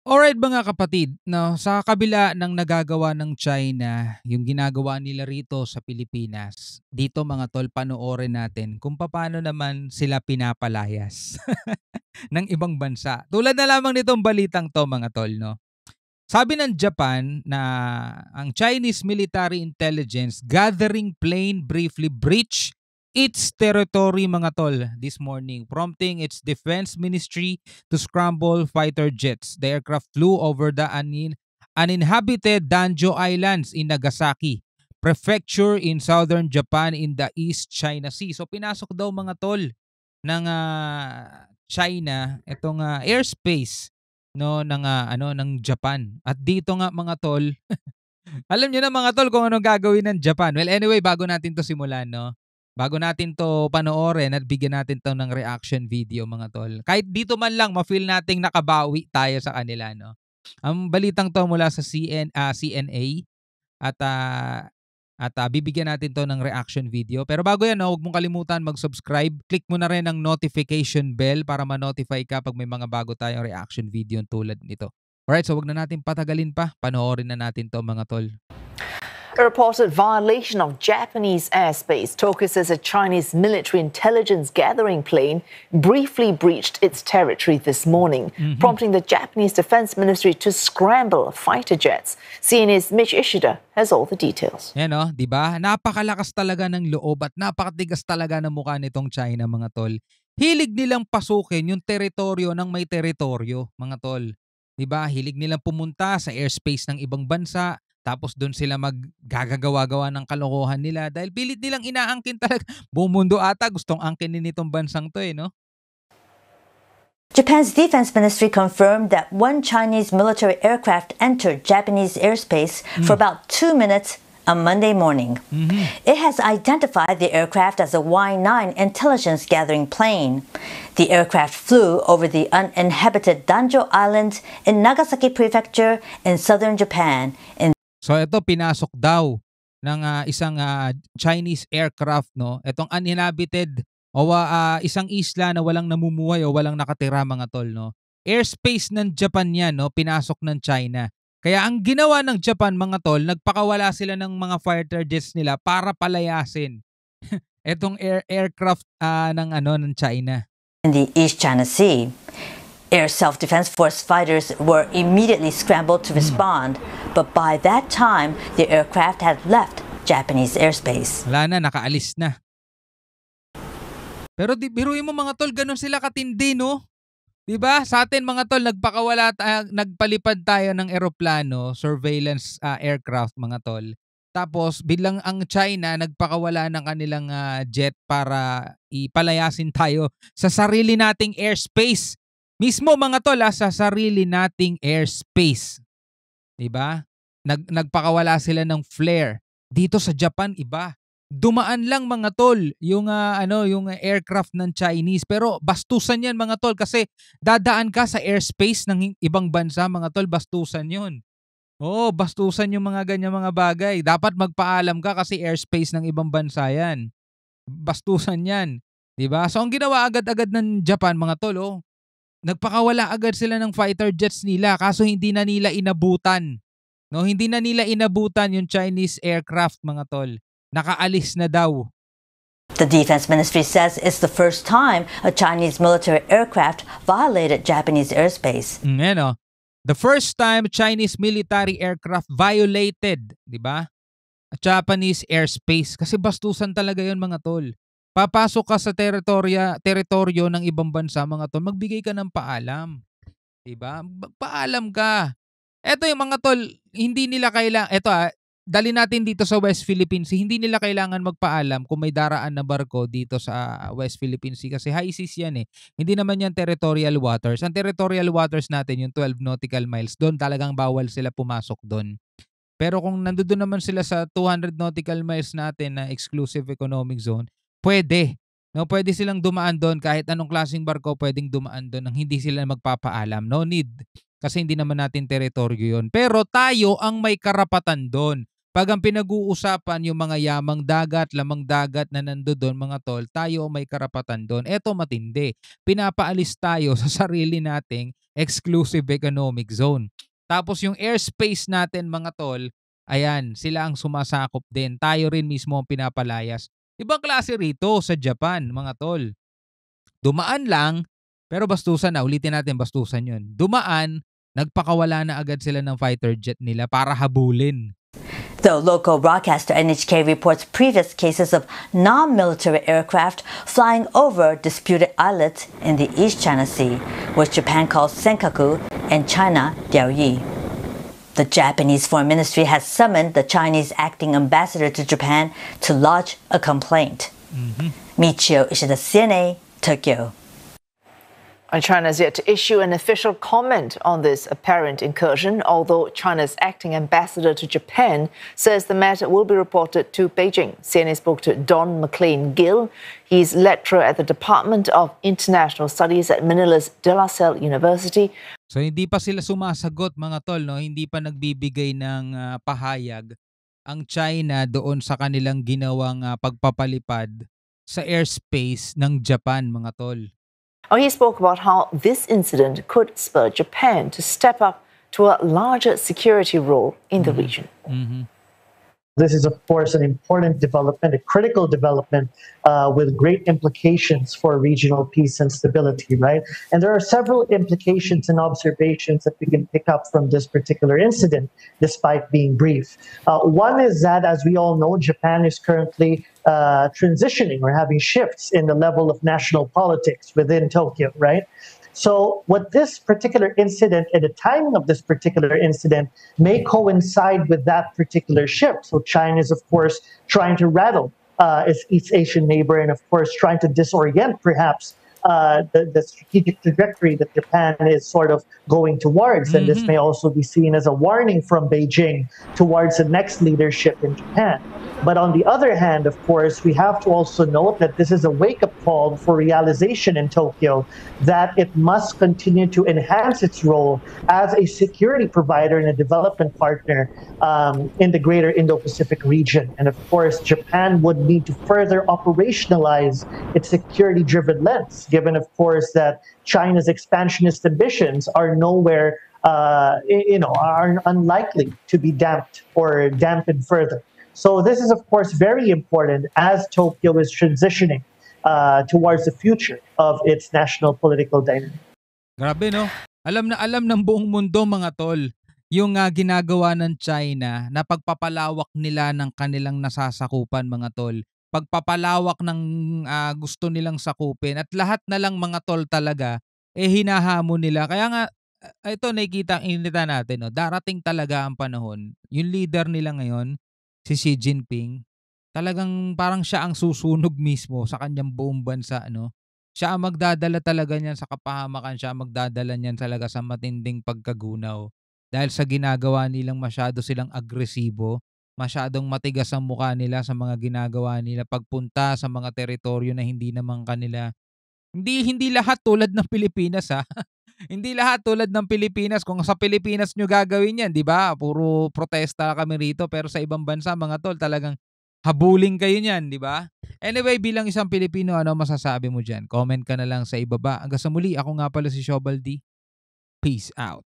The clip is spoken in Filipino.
Alright mga kapatid, no, sa kabila ng nagagawa ng China, yung ginagawa nila rito sa Pilipinas, dito mga tol, panoorin natin kung paano naman sila pinapalayas ng ibang bansa. Tulad na lamang nitong balitang to mga tol, no. Sabi ng Japan na ang Chinese military intelligence gathering plane briefly breached its territory mga tol this morning, prompting its defense ministry to scramble fighter jets. The aircraft flew over the uninhabited Danjo Islands in Nagasaki Prefecture in southern Japan in the East China Sea. So pinasok daw mga tol ng China itong airspace no ng ng Japan. At dito nga mga tol, alam niyo na mga tol kung anong gagawin ng Japan. Well, anyway, bago natin 'to simulan, no. Bago natin 'to panoorin at bigyan natin 'to ng reaction video mga tol. Kahit dito man lang ma-feel nating nakabawi tayo sa kanila, no. Ang balitang 'to mula sa CNA at bibigyan natin 'to ng reaction video. Pero bago 'yan, no, huwag mong kalimutan mag-subscribe. Click mo na rin ang notification bell para ma-notify ka pag may mga bago tayong reaction video tulad nito. Alright, so wag na natin patagalin pa. Panoorin na natin 'to mga tol. A reported violation of Japanese airspace. Tokyo says a Chinese military intelligence gathering plane briefly breached its territory this morning, prompting the Japanese Defense Ministry to scramble fighter jets. CNA's Mitch Ishida has all the details. Yan o, di ba? Napakalakas talaga ng loob at napakatigas talaga ng mukha nitong China mga tol. Hilig nilang pasukin yung teritoryo ng may teritoryo mga tol. Di ba? Hilig nilang pumunta sa airspace ng ibang bansa. Tapos doon sila maggagawa-gawa ng kalokohan nila dahil pilit nilang inaangkin talaga. Buong mundo ata gustong angkinin nitong bansang to no? Japan's defense ministry confirmed that one Chinese military aircraft entered Japanese airspace for about 2 minutes on Monday morning. It has identified the aircraft as a Y-9 intelligence gathering plane. The aircraft flew over the uninhabited Danjo Island in Nagasaki Prefecture in southern Japan. So ito pinasok daw ng isang Chinese aircraft no. Itong uninhabited o isang isla na walang namumuhay o walang nakatira mga tol no. Airspace ng Japan 'yan no, pinasok ng China. Kaya ang ginawa ng Japan mga tol, nagpakawala sila ng mga fighter jets nila para palayasin itong aircraft ng China. In the East China Sea, Air Self-Defense Force fighters were immediately scrambled to respond, but by that time, the aircraft had left Japanese airspace. Wala na, nakaalis na. Pero biruin mo mga tol, ganun sila katindi, no? Diba? Sa atin mga tol, nagpalipad tayo ng eroplano, surveillance aircraft mga tol. Tapos bilang ang China nagpakawala ng kanilang jet para ipalayasin tayo sa sarili nating airspace. Mismo mga tol sa sarili nating airspace. 'Di ba? Nagpakawala sila ng flare. Dito sa Japan iba. Dumaan lang mga tol yung yung aircraft ng Chinese, pero bastusan 'yan mga tol kasi dadaan ka sa airspace ng ibang bansa mga tol, bastusan 'yon. Oo, bastusan yung mga ganyan mga bagay. Dapat magpaalam ka kasi airspace ng ibang bansa 'yan. Bastusan 'yan, 'di ba? So ang ginawa agad-agad ng Japan mga tol, nagpakawala agad sila ng fighter jets nila kaso hindi na nila inabutan. No, hindi na nila inabutan yung Chinese aircraft mga tol. Nakaalis na daw. The defense ministry says it's the first time a Chinese military aircraft violated Japanese airspace. The first time Chinese military aircraft violated, 'di ba? Japanese airspace kasi bastusan talaga 'yon mga tol. Papasok ka sa teritoryo ng ibang bansa mga tol, magbigay ka ng paalam. 'Di ba? Paalam ka. Ito yung mga tol, hindi nila dali natin dito sa West Philippine Sea, hindi nila kailangan magpaalam kung may daraan na barko dito sa West Philippine Sea kasi high seas yan Hindi naman yan territorial waters. Ang territorial waters natin, yung 12 nautical miles, doon talagang bawal sila pumasok doon. Pero kung nandoon naman sila sa 200 nautical miles natin na exclusive economic zone, pwede. No, pwede silang dumaan doon kahit anong klaseng barko pwedeng dumaan doon nang hindi sila magpapaalam. No need. Kasi hindi naman natin teritoryo 'yon. Pero tayo ang may karapatan doon. Pag ang pinag-uusapan yung mga yamang dagat, lamang dagat na nandoon mga tol, tayo ang may karapatan doon. Eto matindi. Pinapaalis tayo sa sarili nating exclusive economic zone. Tapos yung airspace natin mga tol, ayan, sila ang sumasakop din. Tayo rin mismo ang pinapalayas. Ibang klase rito sa Japan mga tol. Dumaan lang, pero bastusan na. Ulitin natin, bastusan yun. Dumaan, nagpakawala na agad sila ng fighter jet nila para habulin. Though local broadcaster NHK reports previous cases of non-military aircraft flying over disputed islets in the East China Sea, which Japan calls Senkaku and China Diaoyu. The Japanese Foreign Ministry has summoned the Chinese acting ambassador to Japan to lodge a complaint. Michio Ishida, CNA, Tokyo. And China has yet to issue an official comment on this apparent incursion, although China's acting ambassador to Japan says the matter will be reported to Beijing. CNA spoke to Don McLean Gill. He's lecturer at the Department of International Studies at Manila's De La Salle University. So hindi pa sila sumasagot mga tol, no? Hindi pa nagbibigay ng pahayag ang China doon sa kanilang ginawang pagpapalipad sa airspace ng Japan mga tol. He spoke about how this incident could spur Japan to step up to a larger security role in the region. This is, of course, an important development, a critical development with great implications for regional peace and stability, right? And there are several implications and observations that we can pick up from this particular incident, despite being brief. One is that, as we all know, Japan is currently transitioning or having shifts in the level of national politics within Tokyo, right? So what this particular incident and the timing of this particular incident may coincide with that particular shift. So China is, of course, trying to rattle its East Asian neighbor and, of course, trying to disorient perhaps the strategic trajectory that Japan is sort of going towards. And this may also be seen as a warning from Beijing towards the next leadership in Japan. But on the other hand, of course, we have to also note that this is a wake-up call for realization in Tokyo that it must continue to enhance its role as a security provider and a development partner in the greater Indo-Pacific region. And of course, Japan would need to further operationalize its security-driven lens, given, of course, that China's expansionist ambitions are nowhere, are unlikely to be damped or dampened further. So this is, of course, very important as Tokyo is transitioning towards the future of its national political dynamic. Grabe, no? Alam na alam ng buong mundo mga tol yung ginagawa ng China na pagpapalawak nila ng kanilang nasasakupan mga tol. Pagpapalawak ng gusto nilang sakupin at lahat na lang mga tol talaga hinahamon nila. Kaya nga ito nakikita natin, no? Darating talaga ang panahon. Yung leader nila ngayon, si Xi Jinping, talagang parang siya ang susunog mismo sa kanyang buong bansa, no? Siya ang magdadala talaga niyan sa kapahamakan, siya ang magdadala niyan talaga sa matinding pagkagunaw. Dahil sa ginagawa nilang masyado silang agresibo, masyadong matigas ang mukha nila sa mga ginagawa nila pagpunta sa mga teritoryo na hindi naman kanila. Hindi lahat tulad ng Pilipinas ha. Hindi lahat tulad ng Pilipinas. Kung sa Pilipinas nyo gagawin yan, di ba? Puro protesta kami rito. Pero sa ibang bansa, mga tol, talagang habulin kayo niyan, di ba? Anyway, bilang isang Pilipino, ano masasabi mo dyan? Comment ka na lang sa ibaba. Hanggang sa muli, ako nga pala si Shobaldi. Peace out.